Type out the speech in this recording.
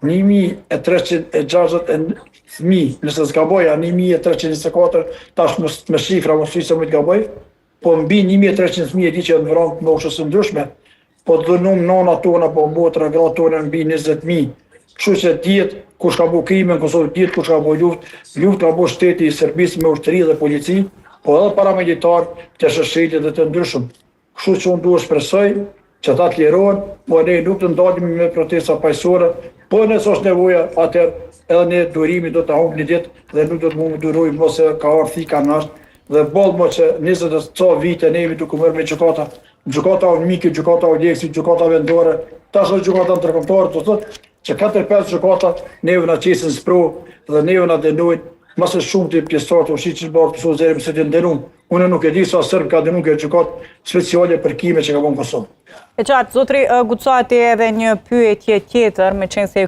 1360 fëmijë, nëse s'gaboja 1324, tash me shifra mos flisë më të gaboj, po mbi 1300 fëmijë e di që janë vranë në moshës së ndryshme, po dhunum nona tona, po motra, gratë tona mbi 20.000. Kështu që dihet kush ka bu krime në Kosovë, dihet kush ka bu luftë ka bu shteti i Serbisë me ushtri dhe polici, po edhe paramilitar të shëshëtit dhe të ndryshëm. Kështu që unë duhet shpresoj që ta të lirohen, po ne nuk të ndalemi me protesta paqësore, po nëse është nevoja, atëherë edhe ne durimi do të humbë një ditë dhe nuk do të mund durojmë mos e ka ardhur thika nash dhe boll mo që 20 ca vite ne jemi duke marrë me gjykata. Gjykata unike, gjykata Oleksi, gjykata vendore, tash është gjykata ndërkombëtare, do thotë që 4-5 gjykata neve na qesin sprovë dhe neve na dënojnë, mas e shumë të pjesëtarë të ushqit që të bërë pëso zërëm se të ndënum. Unë nuk e di sa Sërb ka dënu këtë gjykatë speciale për kime që ka bon Kosovë. E qartë, zotri Gucati edhe një pyetje tjetër, me qenë se